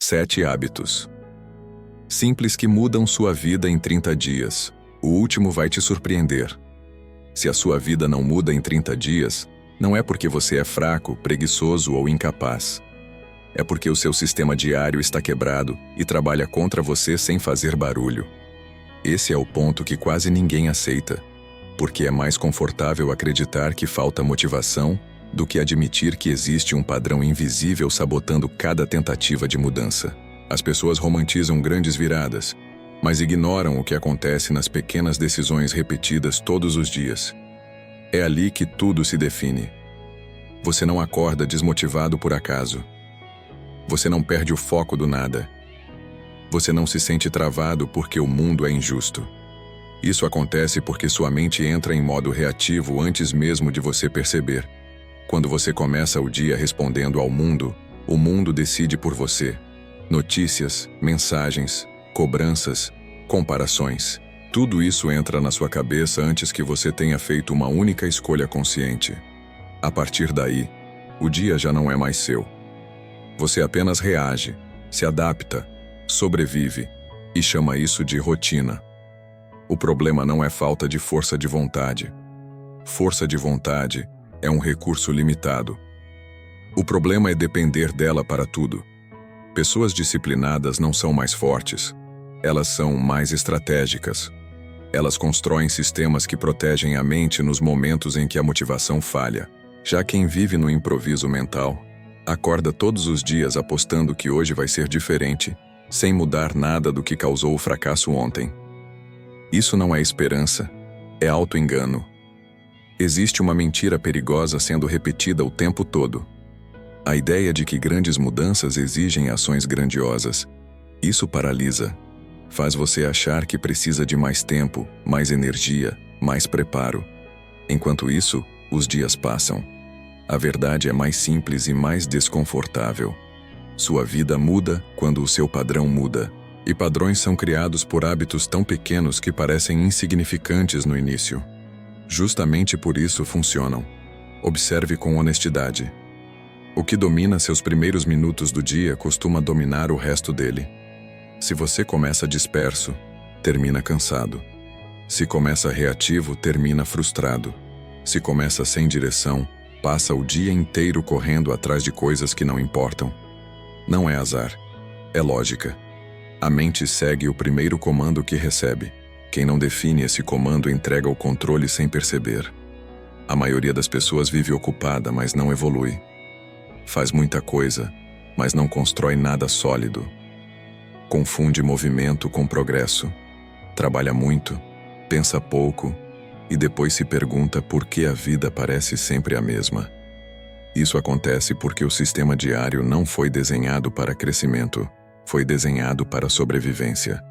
7 hábitos simples que mudam sua vida em 30 dias. O último vai te surpreender. Se a sua vida não muda em 30 dias, não é porque você é fraco, preguiçoso ou incapaz. É porque o seu sistema diário está quebrado e trabalha contra você sem fazer barulho. Esse é o ponto que quase ninguém aceita, porque é mais confortável acreditar que falta motivação do que admitir que existe um padrão invisível sabotando cada tentativa de mudança. As pessoas romantizam grandes viradas, mas ignoram o que acontece nas pequenas decisões repetidas todos os dias. É ali que tudo se define. Você não acorda desmotivado por acaso. Você não perde o foco do nada. Você não se sente travado porque o mundo é injusto. Isso acontece porque sua mente entra em modo reativo antes mesmo de você perceber. Quando você começa o dia respondendo ao mundo, o mundo decide por você. Notícias, mensagens, cobranças, comparações. Tudo isso entra na sua cabeça antes que você tenha feito uma única escolha consciente. A partir daí, o dia já não é mais seu. Você apenas reage, se adapta, sobrevive e chama isso de rotina. O problema não é falta de força de vontade. Força de vontade é um recurso limitado. O problema é depender dela para tudo. Pessoas disciplinadas não são mais fortes. Elas são mais estratégicas. Elas constroem sistemas que protegem a mente nos momentos em que a motivação falha. Já quem vive no improviso mental, acorda todos os dias apostando que hoje vai ser diferente, sem mudar nada do que causou o fracasso ontem. Isso não é esperança, é auto-engano. Existe uma mentira perigosa sendo repetida o tempo todo. A ideia de que grandes mudanças exigem ações grandiosas. Isso paralisa. Faz você achar que precisa de mais tempo, mais energia, mais preparo. Enquanto isso, os dias passam. A verdade é mais simples e mais desconfortável. Sua vida muda quando o seu padrão muda. E padrões são criados por hábitos tão pequenos que parecem insignificantes no início. Justamente por isso funcionam. Observe com honestidade. O que domina seus primeiros minutos do dia costuma dominar o resto dele. Se você começa disperso, termina cansado. Se começa reativo, termina frustrado. Se começa sem direção, passa o dia inteiro correndo atrás de coisas que não importam. Não é azar, é lógica. A mente segue o primeiro comando que recebe. Quem não define esse comando entrega o controle sem perceber. A maioria das pessoas vive ocupada, mas não evolui. Faz muita coisa, mas não constrói nada sólido. Confunde movimento com progresso. Trabalha muito, pensa pouco e depois se pergunta por que a vida parece sempre a mesma. Isso acontece porque o sistema diário não foi desenhado para crescimento, foi desenhado para sobrevivência.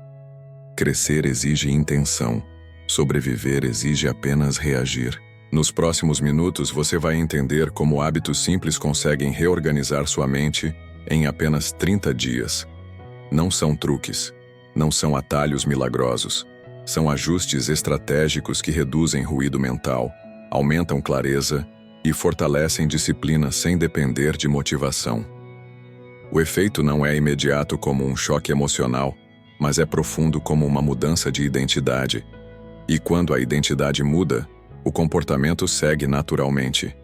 Crescer exige intenção, sobreviver exige apenas reagir. Nos próximos minutos você vai entender como hábitos simples conseguem reorganizar sua mente em apenas 30 dias. Não são truques, não são atalhos milagrosos. São ajustes estratégicos que reduzem ruído mental, aumentam clareza e fortalecem disciplina sem depender de motivação. O efeito não é imediato como um choque emocional, mas é profundo como uma mudança de identidade. E quando a identidade muda, o comportamento segue naturalmente.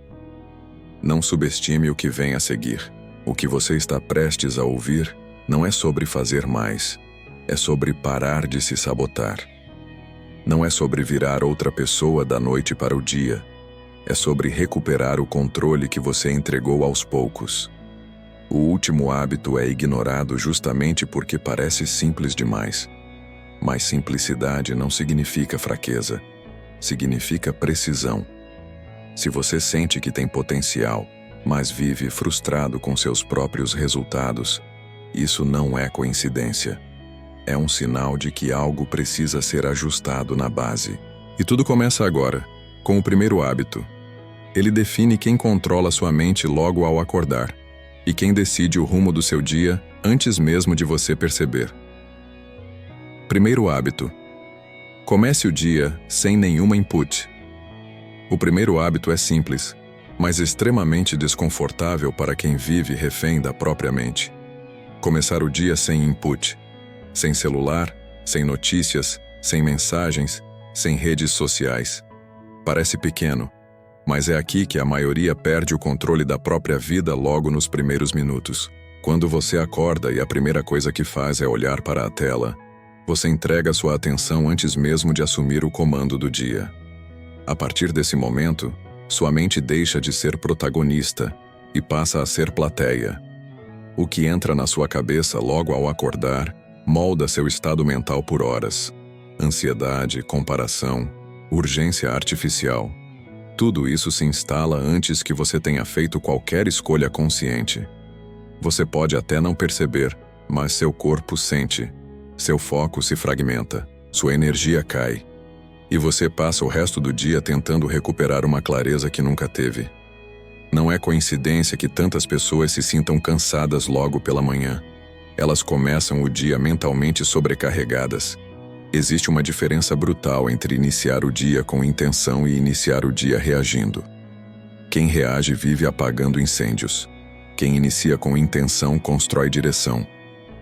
Não subestime o que vem a seguir. O que você está prestes a ouvir não é sobre fazer mais, é sobre parar de se sabotar. Não é sobre virar outra pessoa da noite para o dia, é sobre recuperar o controle que você entregou aos poucos. O último hábito é ignorado justamente porque parece simples demais. Mas simplicidade não significa fraqueza. Significa precisão. Se você sente que tem potencial, mas vive frustrado com seus próprios resultados, isso não é coincidência. É um sinal de que algo precisa ser ajustado na base. E tudo começa agora, com o primeiro hábito. Ele define quem controla sua mente logo ao acordar, e quem decide o rumo do seu dia antes mesmo de você perceber. Primeiro hábito. Comece o dia sem nenhuma input. O primeiro hábito é simples, mas extremamente desconfortável para quem vive refém da própria mente. Começar o dia sem input, sem celular, sem notícias, sem mensagens, sem redes sociais. Parece pequeno, mas é aqui que a maioria perde o controle da própria vida logo nos primeiros minutos. Quando você acorda e a primeira coisa que faz é olhar para a tela, você entrega sua atenção antes mesmo de assumir o comando do dia. A partir desse momento, sua mente deixa de ser protagonista e passa a ser plateia. O que entra na sua cabeça logo ao acordar molda seu estado mental por horas. Ansiedade, comparação, urgência artificial. Tudo isso se instala antes que você tenha feito qualquer escolha consciente. Você pode até não perceber, mas seu corpo sente. Seu foco se fragmenta, sua energia cai. E você passa o resto do dia tentando recuperar uma clareza que nunca teve. Não é coincidência que tantas pessoas se sintam cansadas logo pela manhã. Elas começam o dia mentalmente sobrecarregadas. Existe uma diferença brutal entre iniciar o dia com intenção e iniciar o dia reagindo. Quem reage vive apagando incêndios. Quem inicia com intenção constrói direção.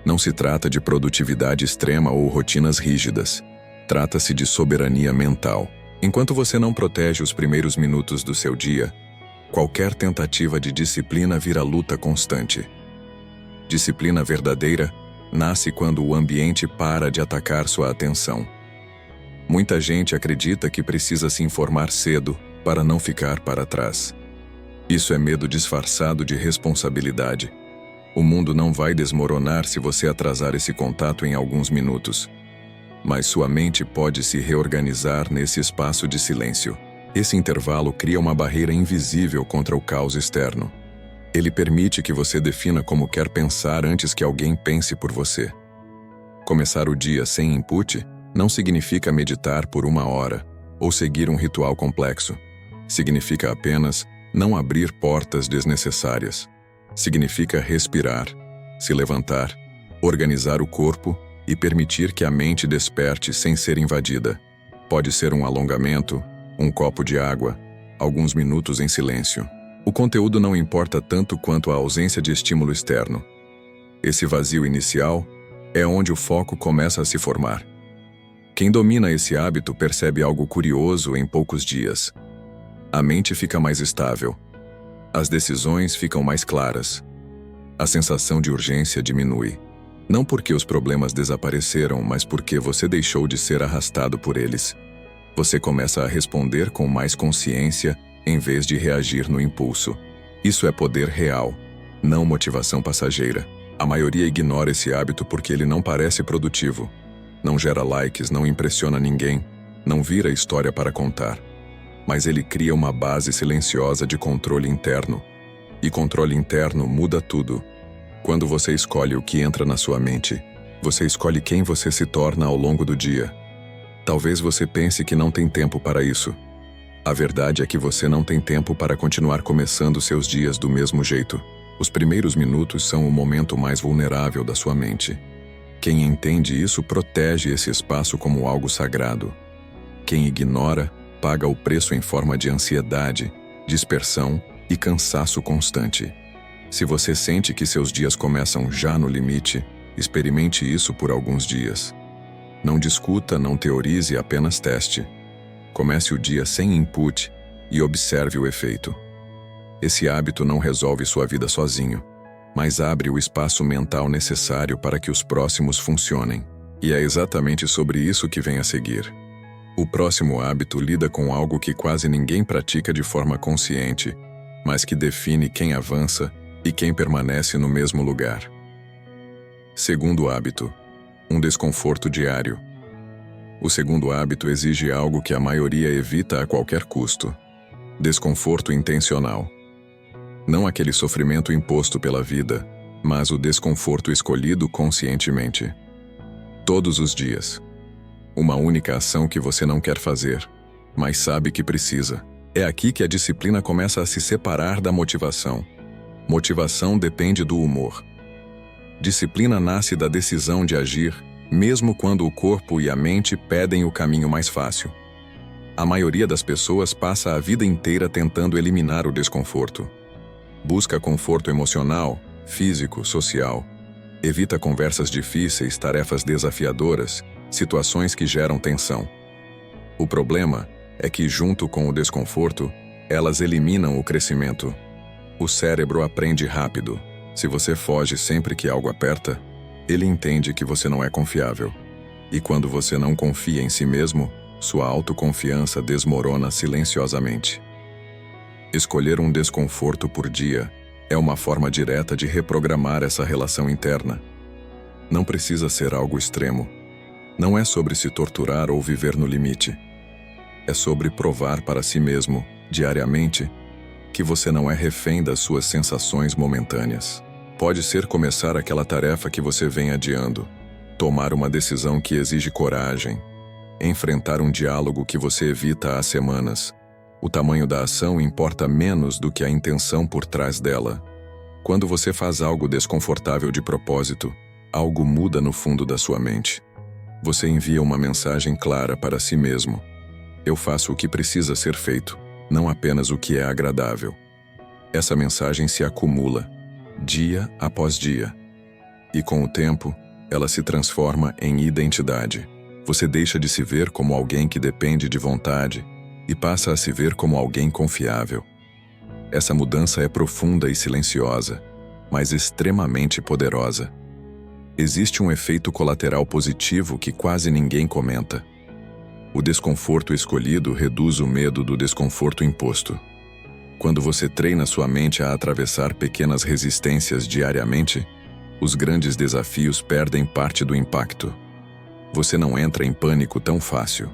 Não se trata de produtividade extrema ou rotinas rígidas. Trata-se de soberania mental. Enquanto você não protege os primeiros minutos do seu dia, qualquer tentativa de disciplina vira luta constante. Disciplina verdadeira nasce quando o ambiente para de atacar sua atenção. Muita gente acredita que precisa se informar cedo para não ficar para trás. Isso é medo disfarçado de responsabilidade. O mundo não vai desmoronar se você atrasar esse contato em alguns minutos. Mas sua mente pode se reorganizar nesse espaço de silêncio. Esse intervalo cria uma barreira invisível contra o caos externo. Ele permite que você defina como quer pensar antes que alguém pense por você. Começar o dia sem input não significa meditar por 1 hora ou seguir um ritual complexo. Significa apenas não abrir portas desnecessárias. Significa respirar, se levantar, organizar o corpo e permitir que a mente desperte sem ser invadida. Pode ser um alongamento, um copo de água, alguns minutos em silêncio. O conteúdo não importa tanto quanto a ausência de estímulo externo. Esse vazio inicial é onde o foco começa a se formar. Quem domina esse hábito percebe algo curioso em poucos dias. A mente fica mais estável. As decisões ficam mais claras. A sensação de urgência diminui. Não porque os problemas desapareceram, mas porque você deixou de ser arrastado por eles. Você começa a responder com mais consciência em vez de reagir no impulso. Isso é poder real, não motivação passageira. A maioria ignora esse hábito porque ele não parece produtivo. Não gera likes, não impressiona ninguém, não vira história para contar. Mas ele cria uma base silenciosa de controle interno. E controle interno muda tudo. Quando você escolhe o que entra na sua mente, você escolhe quem você se torna ao longo do dia. Talvez você pense que não tem tempo para isso. A verdade é que você não tem tempo para continuar começando seus dias do mesmo jeito. Os primeiros minutos são o momento mais vulnerável da sua mente. Quem entende isso protege esse espaço como algo sagrado. Quem ignora, paga o preço em forma de ansiedade, dispersão e cansaço constante. Se você sente que seus dias começam já no limite, experimente isso por alguns dias. Não discuta, não teorize, apenas teste. Comece o dia sem input e observe o efeito. Esse hábito não resolve sua vida sozinho, mas abre o espaço mental necessário para que os próximos funcionem. E é exatamente sobre isso que vem a seguir. O próximo hábito lida com algo que quase ninguém pratica de forma consciente, mas que define quem avança e quem permanece no mesmo lugar. Segundo hábito: um desconforto diário. O segundo hábito exige algo que a maioria evita a qualquer custo: desconforto intencional. Não aquele sofrimento imposto pela vida, mas o desconforto escolhido conscientemente. Todos os dias. Uma única ação que você não quer fazer, mas sabe que precisa. É aqui que a disciplina começa a se separar da motivação. Motivação depende do humor. Disciplina nasce da decisão de agir, mesmo quando o corpo e a mente pedem o caminho mais fácil. A maioria das pessoas passa a vida inteira tentando eliminar o desconforto. Busca conforto emocional, físico, social. Evita conversas difíceis, tarefas desafiadoras, situações que geram tensão. O problema é que, junto com o desconforto, elas eliminam o crescimento. O cérebro aprende rápido. Se você foge sempre que algo aperta, ele entende que você não é confiável. E quando você não confia em si mesmo, sua autoconfiança desmorona silenciosamente. Escolher um desconforto por dia é uma forma direta de reprogramar essa relação interna. Não precisa ser algo extremo. Não é sobre se torturar ou viver no limite. É sobre provar para si mesmo, diariamente, que você não é refém das suas sensações momentâneas. Pode ser começar aquela tarefa que você vem adiando, tomar uma decisão que exige coragem, enfrentar um diálogo que você evita há semanas. O tamanho da ação importa menos do que a intenção por trás dela. Quando você faz algo desconfortável de propósito, algo muda no fundo da sua mente. Você envia uma mensagem clara para si mesmo. Eu faço o que precisa ser feito, não apenas o que é agradável. Essa mensagem se acumula, dia após dia. E com o tempo, ela se transforma em identidade. Você deixa de se ver como alguém que depende de vontade e passa a se ver como alguém confiável. Essa mudança é profunda e silenciosa, mas extremamente poderosa. Existe um efeito colateral positivo que quase ninguém comenta. O desconforto escolhido reduz o medo do desconforto imposto. Quando você treina sua mente a atravessar pequenas resistências diariamente, os grandes desafios perdem parte do impacto. Você não entra em pânico tão fácil.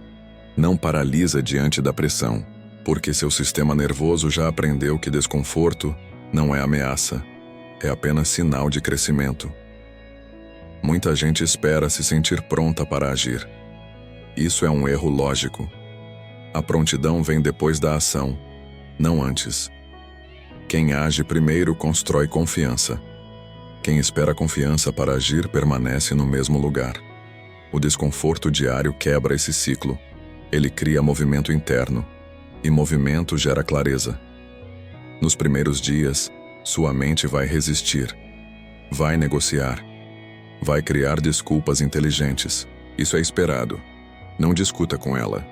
Não paralisa diante da pressão, porque seu sistema nervoso já aprendeu que desconforto não é ameaça, é apenas sinal de crescimento. Muita gente espera se sentir pronta para agir. Isso é um erro lógico. A prontidão vem depois da ação, não antes. Quem age primeiro constrói confiança. Quem espera confiança para agir permanece no mesmo lugar. O desconforto diário quebra esse ciclo. Ele cria movimento interno, e movimento gera clareza. Nos primeiros dias, sua mente vai resistir, vai negociar, vai criar desculpas inteligentes. Isso é esperado. Não discuta com ela.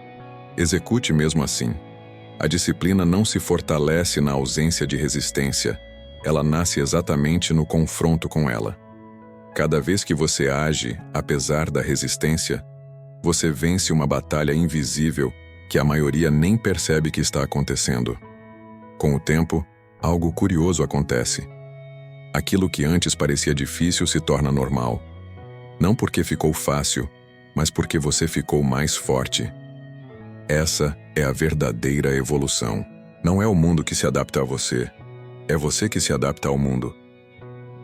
Execute mesmo assim. A disciplina não se fortalece na ausência de resistência. Ela nasce exatamente no confronto com ela. Cada vez que você age, apesar da resistência, você vence uma batalha invisível que a maioria nem percebe que está acontecendo. Com o tempo, algo curioso acontece. Aquilo que antes parecia difícil se torna normal. Não porque ficou fácil, mas porque você ficou mais forte. Essa é a verdadeira evolução. Não é o mundo que se adapta a você. É você que se adapta ao mundo.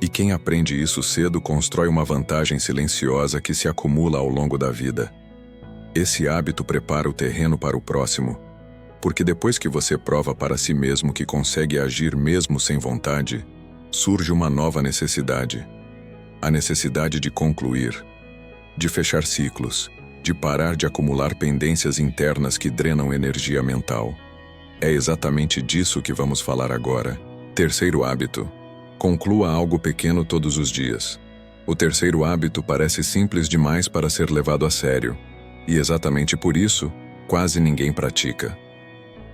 E quem aprende isso cedo constrói uma vantagem silenciosa que se acumula ao longo da vida. Esse hábito prepara o terreno para o próximo, porque depois que você prova para si mesmo que consegue agir mesmo sem vontade, surge uma nova necessidade. A necessidade de concluir, de fechar ciclos, de parar de acumular pendências internas que drenam energia mental. É exatamente disso que vamos falar agora. Terceiro hábito. Conclua algo pequeno todos os dias. O terceiro hábito parece simples demais para ser levado a sério. E exatamente por isso, quase ninguém pratica.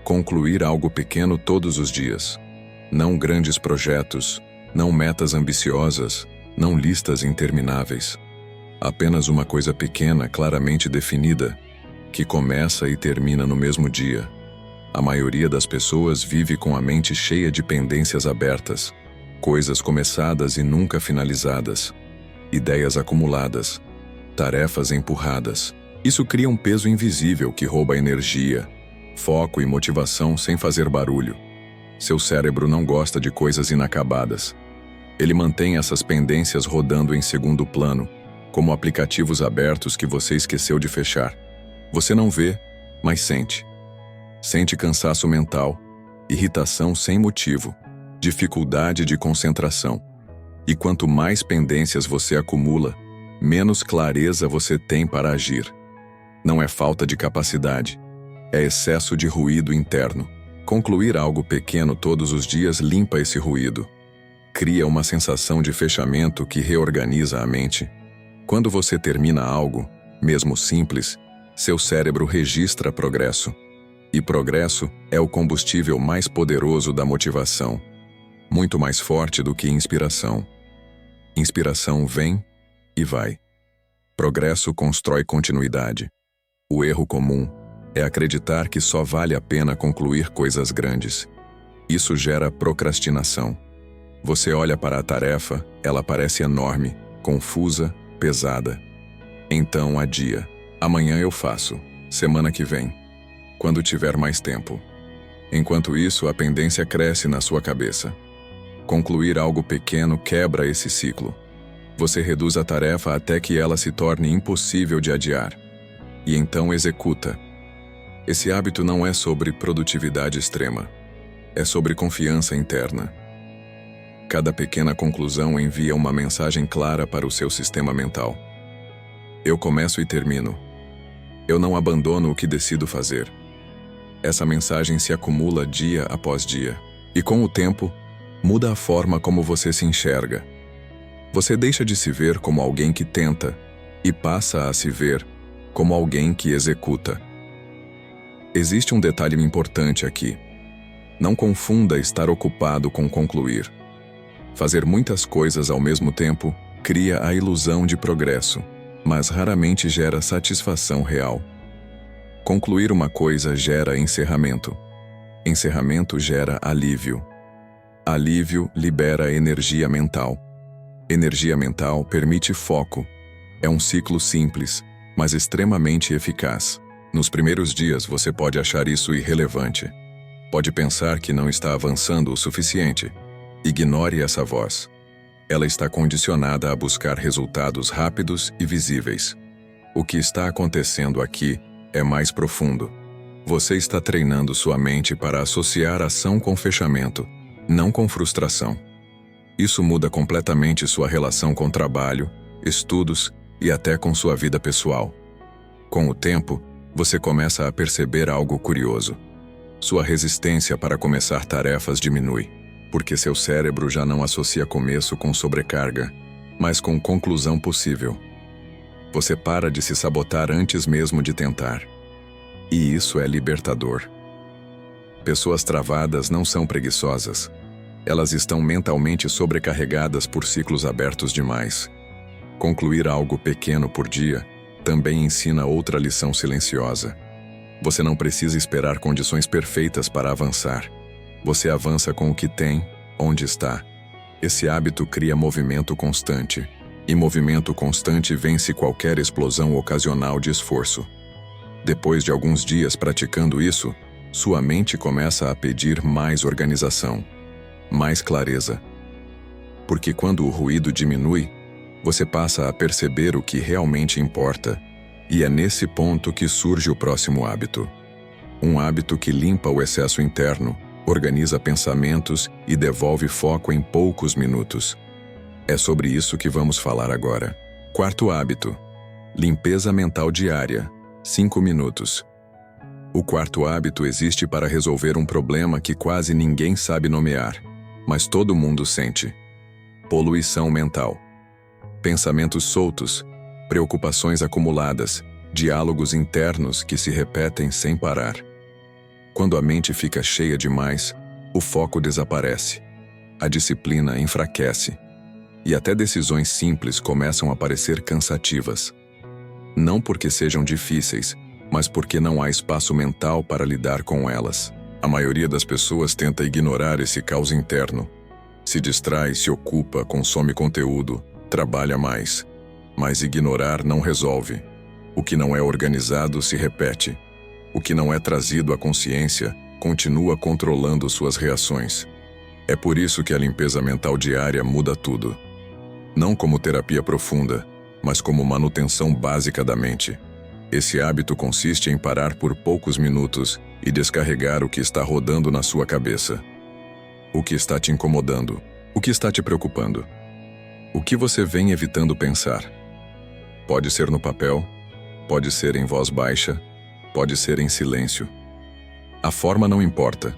Concluir algo pequeno todos os dias. Não grandes projetos, não metas ambiciosas, não listas intermináveis. Apenas uma coisa pequena, claramente definida, que começa e termina no mesmo dia. A maioria das pessoas vive com a mente cheia de pendências abertas, coisas começadas e nunca finalizadas, ideias acumuladas, tarefas empurradas. Isso cria um peso invisível que rouba energia, foco e motivação sem fazer barulho. Seu cérebro não gosta de coisas inacabadas. Ele mantém essas pendências rodando em segundo plano, como aplicativos abertos que você esqueceu de fechar. Você não vê, mas sente. Sente cansaço mental, irritação sem motivo, dificuldade de concentração. E quanto mais pendências você acumula, menos clareza você tem para agir. Não é falta de capacidade, é excesso de ruído interno. Concluir algo pequeno todos os dias limpa esse ruído. cria uma sensação de fechamento que reorganiza a mente. Quando você termina algo, mesmo simples, seu cérebro registra progresso. E progresso é o combustível mais poderoso da motivação, muito mais forte do que inspiração. Inspiração vem e vai. Progresso constrói continuidade. O erro comum é acreditar que só vale a pena concluir coisas grandes. Isso gera procrastinação. Você olha para a tarefa, ela parece enorme, confusa, pesada. Então adia. Amanhã eu faço. Semana que vem. Quando tiver mais tempo. Enquanto isso, a pendência cresce na sua cabeça. Concluir algo pequeno quebra esse ciclo. Você reduz a tarefa até que ela se torne impossível de adiar. E então executa. Esse hábito não é sobre produtividade extrema. É sobre confiança interna. Cada pequena conclusão envia uma mensagem clara para o seu sistema mental. Eu começo e termino. Eu não abandono o que decido fazer. Essa mensagem se acumula dia após dia. E com o tempo, muda a forma como você se enxerga. Você deixa de se ver como alguém que tenta e passa a se ver como alguém que executa. Existe um detalhe importante aqui. Não confunda estar ocupado com concluir. Fazer muitas coisas ao mesmo tempo cria a ilusão de progresso, mas raramente gera satisfação real. Concluir uma coisa gera encerramento. Encerramento gera alívio. Alívio libera energia mental. Energia mental permite foco. É um ciclo simples, mas extremamente eficaz. Nos primeiros dias você pode achar isso irrelevante. Pode pensar que não está avançando o suficiente. Ignore essa voz. Ela está condicionada a buscar resultados rápidos e visíveis. O que está acontecendo aqui é mais profundo. Você está treinando sua mente para associar ação com fechamento, não com frustração. Isso muda completamente sua relação com trabalho, estudos e até com sua vida pessoal. Com o tempo, você começa a perceber algo curioso. Sua resistência para começar tarefas diminui, porque seu cérebro já não associa começo com sobrecarga, mas com conclusão possível. Você para de se sabotar antes mesmo de tentar. E isso é libertador. Pessoas travadas não são preguiçosas. Elas estão mentalmente sobrecarregadas por ciclos abertos demais. Concluir algo pequeno por dia também ensina outra lição silenciosa. Você não precisa esperar condições perfeitas para avançar. Você avança com o que tem, onde está. Esse hábito cria movimento constante. E movimento constante vence qualquer explosão ocasional de esforço. Depois de alguns dias praticando isso, sua mente começa a pedir mais organização, mais clareza. Porque quando o ruído diminui, você passa a perceber o que realmente importa, e é nesse ponto que surge o próximo hábito. Um hábito que limpa o excesso interno, organiza pensamentos e devolve foco em poucos minutos. É sobre isso que vamos falar agora. Quarto hábito: limpeza mental diária, 5 minutos. O quarto hábito existe para resolver um problema que quase ninguém sabe nomear, mas todo mundo sente: poluição mental. Pensamentos soltos, preocupações acumuladas, diálogos internos que se repetem sem parar. Quando a mente fica cheia demais, o foco desaparece, a disciplina enfraquece, e até decisões simples começam a parecer cansativas. Não porque sejam difíceis, mas porque não há espaço mental para lidar com elas. A maioria das pessoas tenta ignorar esse caos interno. Se distrai, se ocupa, consome conteúdo, trabalha mais. Mas ignorar não resolve. O que não é organizado se repete. O que não é trazido à consciência continua controlando suas reações. É por isso que a limpeza mental diária muda tudo. Não como terapia profunda, mas como manutenção básica da mente. Esse hábito consiste em parar por poucos minutos e descarregar o que está rodando na sua cabeça. O que está te incomodando? O que está te preocupando? O que você vem evitando pensar? Pode ser no papel, pode ser em voz baixa, pode ser em silêncio. A forma não importa.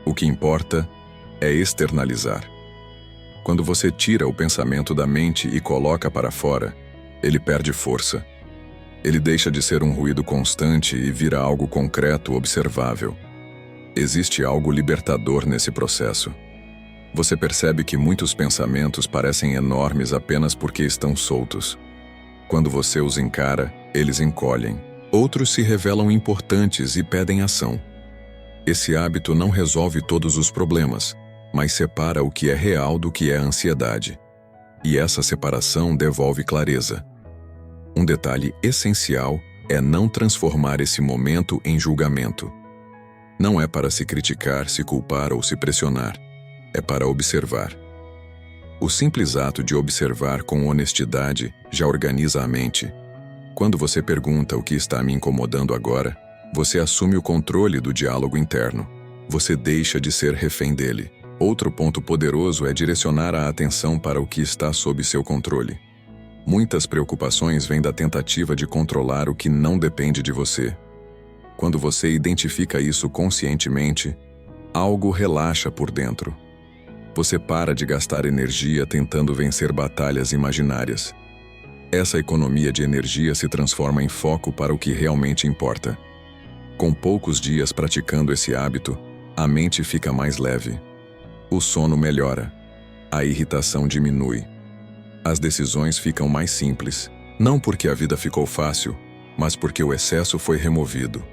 O que importa é externalizar. Quando você tira o pensamento da mente e coloca para fora, ele perde força. Ele deixa de ser um ruído constante e vira algo concreto, observável. Existe algo libertador nesse processo. Você percebe que muitos pensamentos parecem enormes apenas porque estão soltos. Quando você os encara, eles encolhem. Outros se revelam importantes e pedem ação. Esse hábito não resolve todos os problemas, mas separa o que é real do que é ansiedade. E essa separação devolve clareza. Um detalhe essencial é não transformar esse momento em julgamento. Não é para se criticar, se culpar ou se pressionar. É para observar. O simples ato de observar com honestidade já organiza a mente. Quando você pergunta o que está me incomodando agora, você assume o controle do diálogo interno. Você deixa de ser refém dele. Outro ponto poderoso é direcionar a atenção para o que está sob seu controle. Muitas preocupações vêm da tentativa de controlar o que não depende de você. Quando você identifica isso conscientemente, algo relaxa por dentro. Você para de gastar energia tentando vencer batalhas imaginárias. Essa economia de energia se transforma em foco para o que realmente importa. Com poucos dias praticando esse hábito, a mente fica mais leve. O sono melhora. A irritação diminui. As decisões ficam mais simples, não porque a vida ficou fácil, mas porque o excesso foi removido.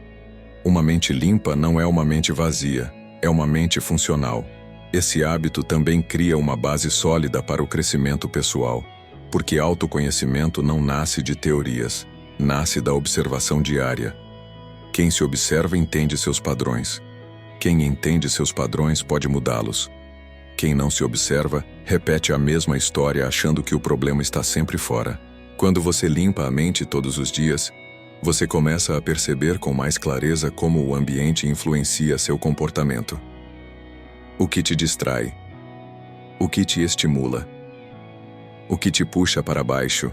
Uma mente limpa não é uma mente vazia, é uma mente funcional. Esse hábito também cria uma base sólida para o crescimento pessoal, porque autoconhecimento não nasce de teorias, nasce da observação diária. Quem se observa entende seus padrões. Quem entende seus padrões pode mudá-los. Quem não se observa, repete a mesma história achando que o problema está sempre fora. Quando você limpa a mente todos os dias, você começa a perceber com mais clareza como o ambiente influencia seu comportamento. O que te distrai? O que te estimula? O que te puxa para baixo?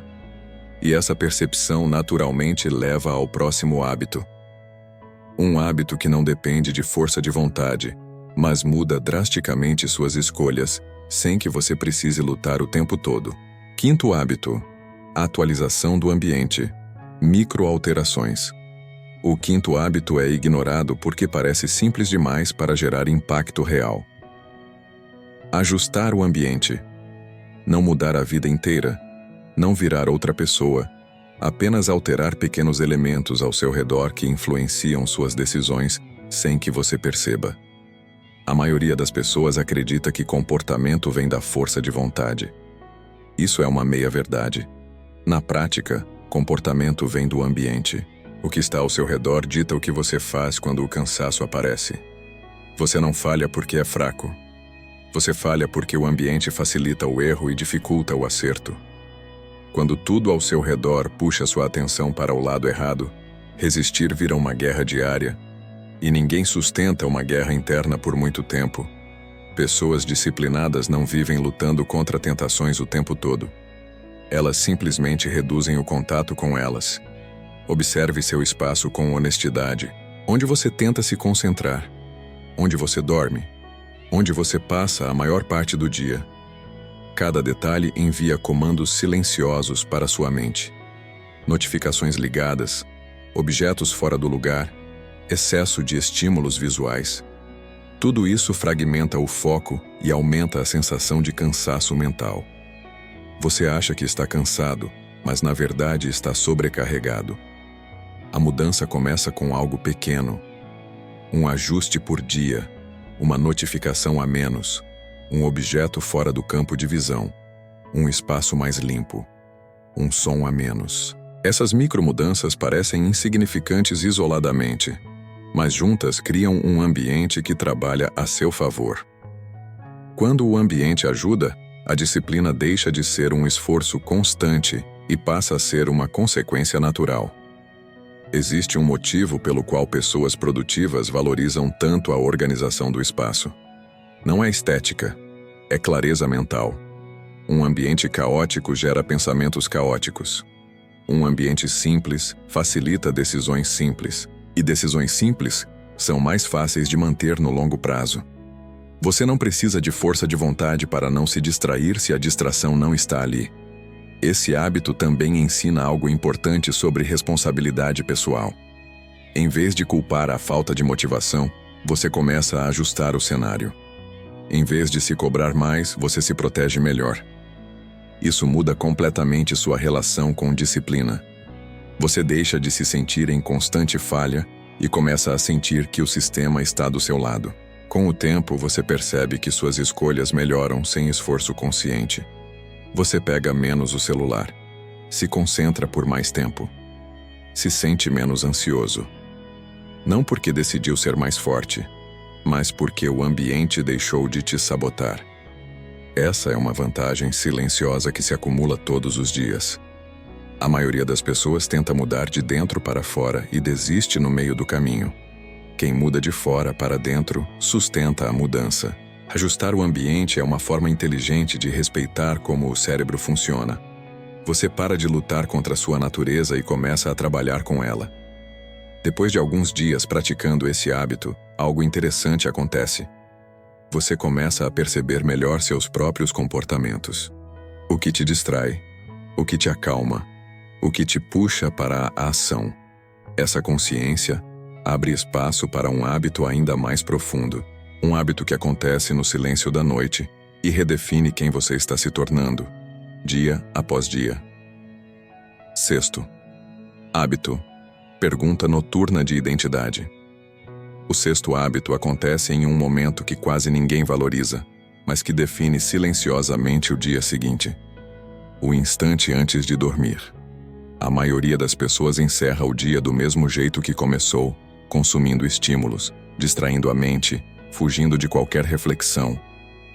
E essa percepção naturalmente leva ao próximo hábito. Um hábito que não depende de força de vontade, mas muda drasticamente suas escolhas, sem que você precise lutar o tempo todo. Quinto hábito: atualização do ambiente. Microalterações. O quinto hábito é ignorado porque parece simples demais para gerar impacto real. Ajustar o ambiente. Não mudar a vida inteira. Não virar outra pessoa. Apenas alterar pequenos elementos ao seu redor que influenciam suas decisões sem que você perceba. A maioria das pessoas acredita que comportamento vem da força de vontade. Isso é uma meia-verdade. Na prática, comportamento vem do ambiente. O que está ao seu redor dita o que você faz quando o cansaço aparece. Você não falha porque é fraco. Você falha porque o ambiente facilita o erro e dificulta o acerto. Quando tudo ao seu redor puxa sua atenção para o lado errado, resistir vira uma guerra diária. E ninguém sustenta uma guerra interna por muito tempo. Pessoas disciplinadas não vivem lutando contra tentações o tempo todo. Elas simplesmente reduzem o contato com elas. Observe seu espaço com honestidade. Onde você tenta se concentrar? Onde você dorme? Onde você passa a maior parte do dia? Cada detalhe envia comandos silenciosos para sua mente. Notificações ligadas, objetos fora do lugar, excesso de estímulos visuais. Tudo isso fragmenta o foco e aumenta a sensação de cansaço mental. Você acha que está cansado, mas na verdade está sobrecarregado. A mudança começa com algo pequeno. Um ajuste por dia, uma notificação a menos, um objeto fora do campo de visão, um espaço mais limpo, um som a menos. Essas micromudanças parecem insignificantes isoladamente, mas juntas criam um ambiente que trabalha a seu favor. Quando o ambiente ajuda, a disciplina deixa de ser um esforço constante e passa a ser uma consequência natural. Existe um motivo pelo qual pessoas produtivas valorizam tanto a organização do espaço. Não é estética, é clareza mental. Um ambiente caótico gera pensamentos caóticos. Um ambiente simples facilita decisões simples. E decisões simples são mais fáceis de manter no longo prazo. Você não precisa de força de vontade para não se distrair se a distração não está ali. Esse hábito também ensina algo importante sobre responsabilidade pessoal. Em vez de culpar a falta de motivação, você começa a ajustar o cenário. Em vez de se cobrar mais, você se protege melhor. Isso muda completamente sua relação com disciplina. Você deixa de se sentir em constante falha e começa a sentir que o sistema está do seu lado. Com o tempo, você percebe que suas escolhas melhoram sem esforço consciente. Você pega menos o celular, se concentra por mais tempo, se sente menos ansioso. Não porque decidiu ser mais forte, mas porque o ambiente deixou de te sabotar. Essa é uma vantagem silenciosa que se acumula todos os dias. A maioria das pessoas tenta mudar de dentro para fora e desiste no meio do caminho. Quem muda de fora para dentro sustenta a mudança. Ajustar o ambiente é uma forma inteligente de respeitar como o cérebro funciona. Você para de lutar contra a sua natureza e começa a trabalhar com ela. Depois de alguns dias praticando esse hábito, algo interessante acontece. Você começa a perceber melhor seus próprios comportamentos. O que te distrai, o que te acalma, o que te puxa para a ação. Essa consciência abre espaço para um hábito ainda mais profundo, um hábito que acontece no silêncio da noite e redefine quem você está se tornando, dia após dia. Sexto, hábito, pergunta noturna de identidade. O sexto hábito acontece em um momento que quase ninguém valoriza, mas que define silenciosamente o dia seguinte. O instante antes de dormir. A maioria das pessoas encerra o dia do mesmo jeito que começou, consumindo estímulos, distraindo a mente, fugindo de qualquer reflexão.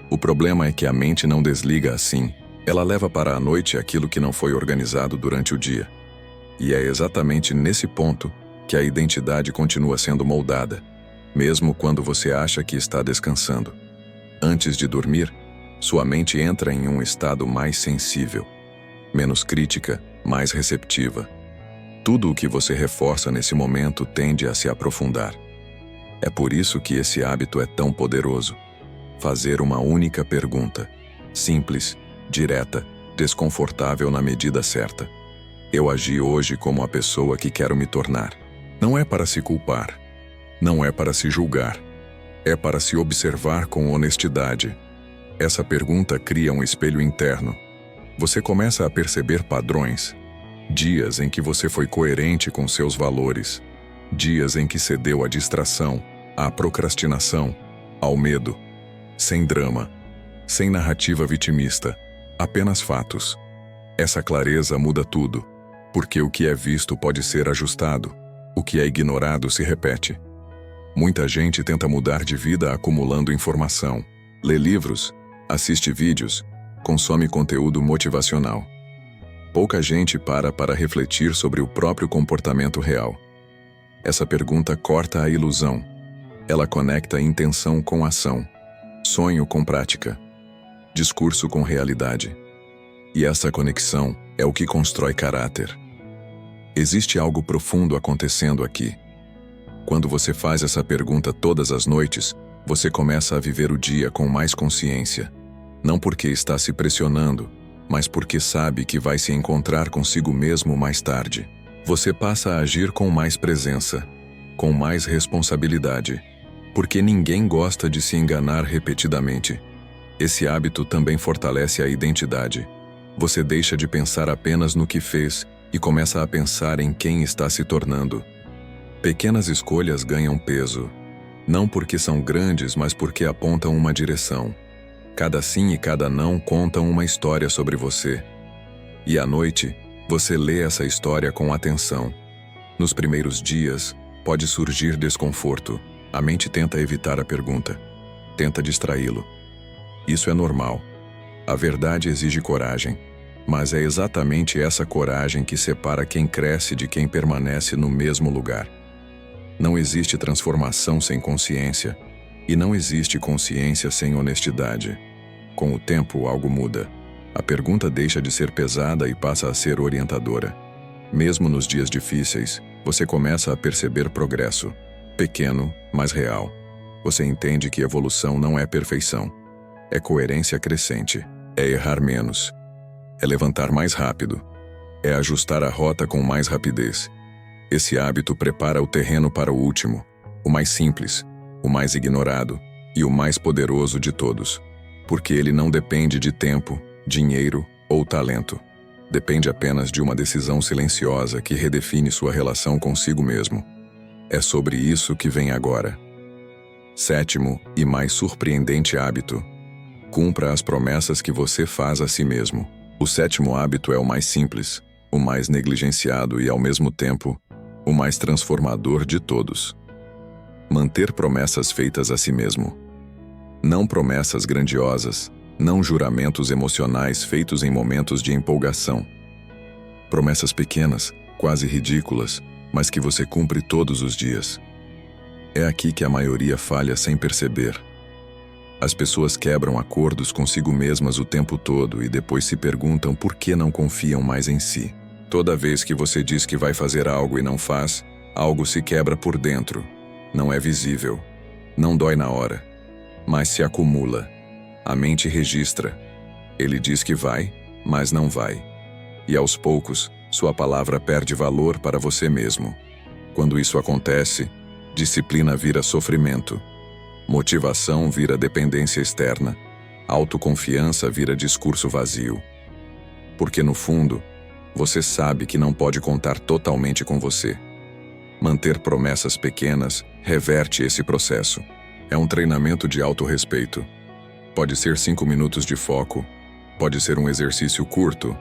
O problema é que a mente não desliga assim. Ela leva para a noite aquilo que não foi organizado durante o dia. E é exatamente nesse ponto que a identidade continua sendo moldada, mesmo quando você acha que está descansando. Antes de dormir, sua mente entra em um estado mais sensível, menos crítica, mais receptiva. Tudo o que você reforça nesse momento tende a se aprofundar. É por isso que esse hábito é tão poderoso. Fazer uma única pergunta, simples, direta, desconfortável na medida certa. Eu agi hoje como a pessoa que quero me tornar. Não é para se culpar, não é para se julgar, é para se observar com honestidade. Essa pergunta cria um espelho interno. Você começa a perceber padrões. Dias em que você foi coerente com seus valores. Dias em que cedeu à distração, à procrastinação, ao medo. Sem drama, sem narrativa vitimista, apenas fatos. Essa clareza muda tudo, porque o que é visto pode ser ajustado, o que é ignorado se repete. Muita gente tenta mudar de vida acumulando informação, lê livros, assiste vídeos, consome conteúdo motivacional. Pouca gente para refletir sobre o próprio comportamento real. Essa pergunta corta a ilusão. Ela conecta intenção com ação, sonho com prática, discurso com realidade. E essa conexão é o que constrói caráter. Existe algo profundo acontecendo aqui. Quando você faz essa pergunta todas as noites, você começa a viver o dia com mais consciência. Não porque está se pressionando, mas porque sabe que vai se encontrar consigo mesmo mais tarde. Você passa a agir com mais presença, com mais responsabilidade, porque ninguém gosta de se enganar repetidamente. Esse hábito também fortalece a identidade. Você deixa de pensar apenas no que fez e começa a pensar em quem está se tornando. Pequenas escolhas ganham peso, não porque são grandes, mas porque apontam uma direção. Cada sim e cada não contam uma história sobre você. E à noite, você lê essa história com atenção. Nos primeiros dias, pode surgir desconforto. A mente tenta evitar a pergunta, tenta distraí-lo. Isso é normal. A verdade exige coragem, mas é exatamente essa coragem que separa quem cresce de quem permanece no mesmo lugar. Não existe transformação sem consciência, e não existe consciência sem honestidade. Com o tempo, algo muda. A pergunta deixa de ser pesada e passa a ser orientadora. Mesmo nos dias difíceis, você começa a perceber progresso. Pequeno, mas real. Você entende que evolução não é perfeição. É coerência crescente. É errar menos. É levantar mais rápido. É ajustar a rota com mais rapidez. Esse hábito prepara o terreno para o último, o mais simples, o mais ignorado e o mais poderoso de todos. Porque ele não depende de tempo, dinheiro ou talento. Depende apenas de uma decisão silenciosa que redefine sua relação consigo mesmo. É sobre isso que vem agora. 7º e mais surpreendente hábito. Cumpra as promessas que você faz a si mesmo. O 7º hábito é o mais simples, o mais negligenciado e, ao mesmo tempo, o mais transformador de todos. Manter promessas feitas a si mesmo. Não promessas grandiosas, não juramentos emocionais feitos em momentos de empolgação. Promessas pequenas, quase ridículas, mas que você cumpre todos os dias. É aqui que a maioria falha sem perceber. As pessoas quebram acordos consigo mesmas o tempo todo e depois se perguntam por que não confiam mais em si. Toda vez que você diz que vai fazer algo e não faz, algo se quebra por dentro. Não é visível. Não dói na hora. Mas se acumula. A mente registra. Ele diz que vai, mas não vai. E aos poucos, sua palavra perde valor para você mesmo. Quando isso acontece, disciplina vira sofrimento. Motivação vira dependência externa. Autoconfiança vira discurso vazio. Porque no fundo, você sabe que não pode contar totalmente com você. Manter promessas pequenas reverte esse processo. É um treinamento de autorrespeito. Pode ser 5 minutos de foco, pode ser um exercício curto,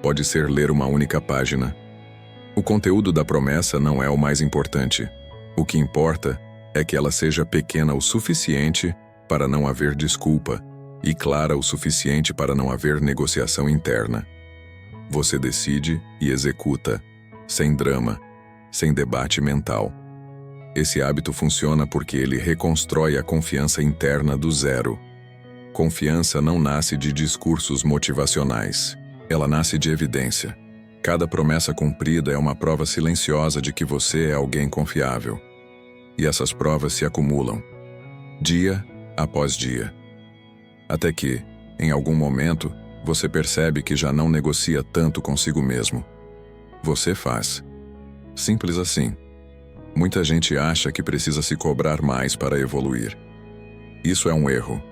pode ser ler uma única página. O conteúdo da promessa não é o mais importante. O que importa é que ela seja pequena o suficiente para não haver desculpa e clara o suficiente para não haver negociação interna. Você decide e executa, sem drama, sem debate mental. Esse hábito funciona porque ele reconstrói a confiança interna do zero. Confiança não nasce de discursos motivacionais. Ela nasce de evidência. Cada promessa cumprida é uma prova silenciosa de que você é alguém confiável. E essas provas se acumulam, dia após dia. Até que, em algum momento, você percebe que já não negocia tanto consigo mesmo. Você faz. Simples assim. Muita gente acha que precisa se cobrar mais para evoluir. Isso é um erro.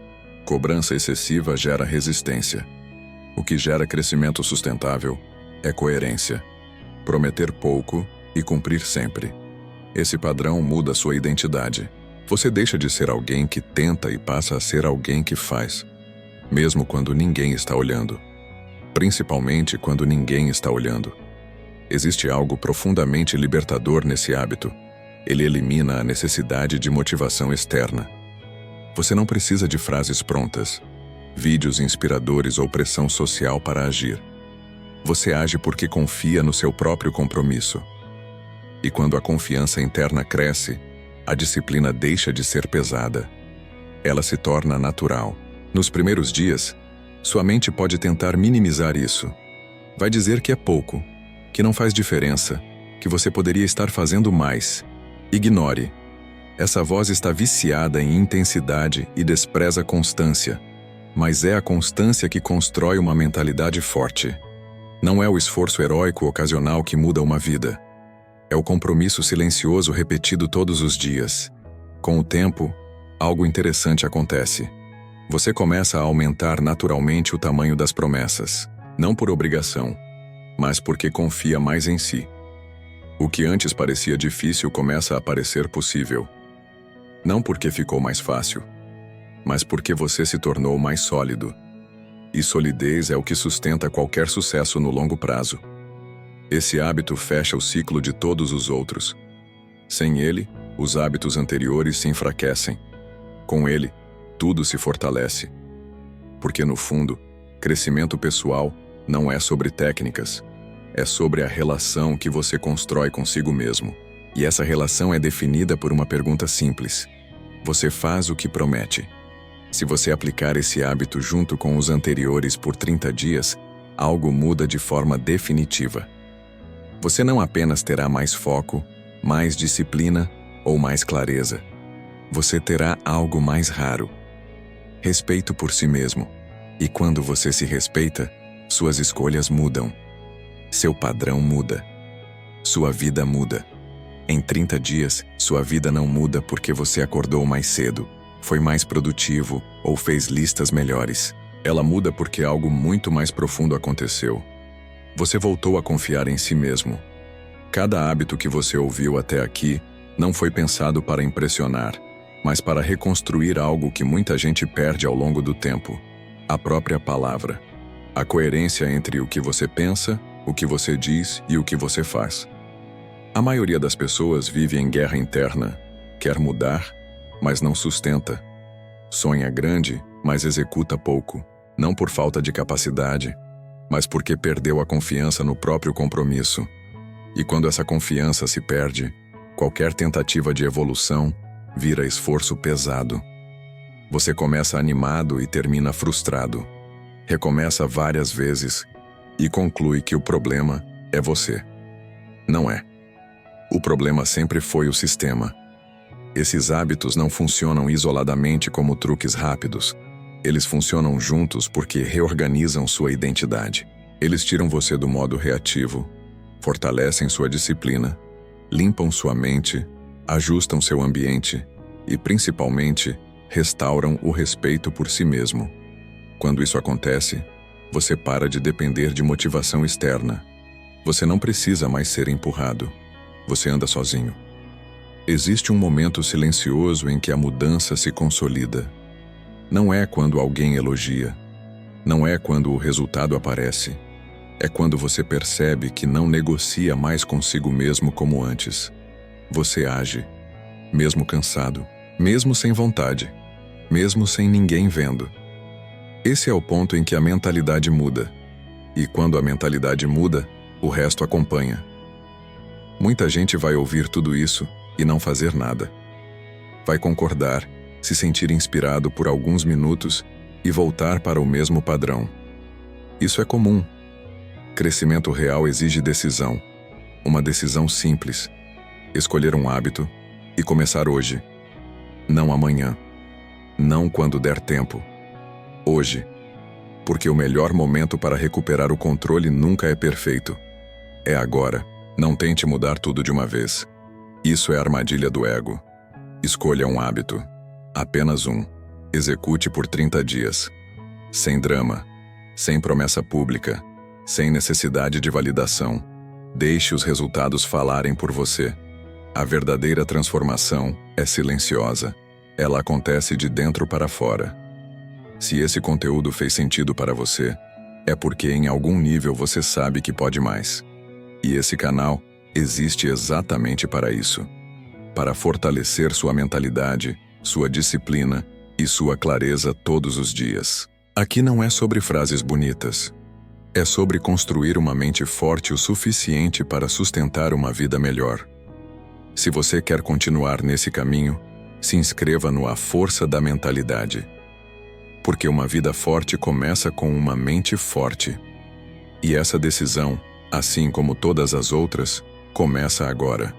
Cobrança excessiva gera resistência. O que gera crescimento sustentável é coerência. Prometer pouco e cumprir sempre. Esse padrão muda sua identidade. Você deixa de ser alguém que tenta e passa a ser alguém que faz, mesmo quando ninguém está olhando. Principalmente quando ninguém está olhando. Existe algo profundamente libertador nesse hábito. Ele elimina a necessidade de motivação externa. Você não precisa de frases prontas, vídeos inspiradores ou pressão social para agir. Você age porque confia no seu próprio compromisso. E quando a confiança interna cresce, a disciplina deixa de ser pesada. Ela se torna natural. Nos primeiros dias, sua mente pode tentar minimizar isso. Vai dizer que é pouco, que não faz diferença, que você poderia estar fazendo mais. Ignore. Essa voz está viciada em intensidade e despreza a constância. Mas é a constância que constrói uma mentalidade forte. Não é o esforço heróico ocasional que muda uma vida. É o compromisso silencioso repetido todos os dias. Com o tempo, algo interessante acontece. Você começa a aumentar naturalmente o tamanho das promessas, não por obrigação, mas porque confia mais em si. O que antes parecia difícil começa a parecer possível. Não porque ficou mais fácil, mas porque você se tornou mais sólido. E solidez é o que sustenta qualquer sucesso no longo prazo. Esse hábito fecha o ciclo de todos os outros. Sem ele, os hábitos anteriores se enfraquecem. Com ele, tudo se fortalece. Porque, no fundo, crescimento pessoal não é sobre técnicas. É sobre a relação que você constrói consigo mesmo. E essa relação é definida por uma pergunta simples. Você faz o que promete. Se você aplicar esse hábito junto com os anteriores por 30 dias, algo muda de forma definitiva. Você não apenas terá mais foco, mais disciplina ou mais clareza. você terá algo mais raro: respeito por si mesmo. E quando você se respeita, suas escolhas mudam. Seu padrão muda. Sua vida muda. Em 30 dias, sua vida não muda porque você acordou mais cedo, foi mais produtivo ou fez listas melhores. Ela muda porque algo muito mais profundo aconteceu. Você voltou a confiar em si mesmo. Cada hábito que você ouviu até aqui não foi pensado para impressionar, mas para reconstruir algo que muita gente perde ao longo do tempo: a própria palavra. A coerência entre o que você pensa, o que você diz e o que você faz. A maioria das pessoas vive em guerra interna. Quer mudar, mas não sustenta. Sonha grande, mas executa pouco. Não por falta de capacidade, mas porque perdeu a confiança no próprio compromisso. E quando essa confiança se perde, qualquer tentativa de evolução vira esforço pesado. Você começa animado e termina frustrado. Recomeça várias vezes e conclui que o problema é você. Não é. O problema sempre foi o sistema. Esses hábitos não funcionam isoladamente como truques rápidos. Eles funcionam juntos porque reorganizam sua identidade. Eles tiram você do modo reativo, fortalecem sua disciplina, limpam sua mente, ajustam seu ambiente e, principalmente, restauram o respeito por si mesmo. Quando isso acontece, você para de depender de motivação externa. Você não precisa mais ser empurrado. Você anda sozinho. Existe um momento silencioso em que a mudança se consolida. Não é quando alguém elogia. Não é quando o resultado aparece. É quando você percebe que não negocia mais consigo mesmo como antes. Você age, mesmo cansado, mesmo sem vontade, mesmo sem ninguém vendo. Esse é o ponto em que a mentalidade muda. E quando a mentalidade muda, o resto acompanha. Muita gente vai ouvir tudo isso e não fazer nada. Vai concordar, se sentir inspirado por alguns minutos e voltar para o mesmo padrão. Isso é comum. Crescimento real exige decisão. Uma decisão simples. Escolher um hábito e começar hoje. Não amanhã. Não quando der tempo. Hoje. Porque o melhor momento para recuperar o controle nunca é perfeito. É agora. Não tente mudar tudo de uma vez. Isso é a armadilha do ego. Escolha um hábito. Apenas um. Execute por 30 dias. Sem drama. Sem promessa pública. Sem necessidade de validação. Deixe os resultados falarem por você. A verdadeira transformação é silenciosa. Ela acontece de dentro para fora. Se esse conteúdo fez sentido para você, é porque em algum nível você sabe que pode mais. E esse canal existe exatamente para isso. Para fortalecer sua mentalidade, sua disciplina e sua clareza todos os dias. Aqui não é sobre frases bonitas. É sobre construir uma mente forte o suficiente para sustentar uma vida melhor. Se você quer continuar nesse caminho, se inscreva no A Força da Mentalidade. Porque uma vida forte começa com uma mente forte. E essa decisão, assim como todas as outras, começa agora.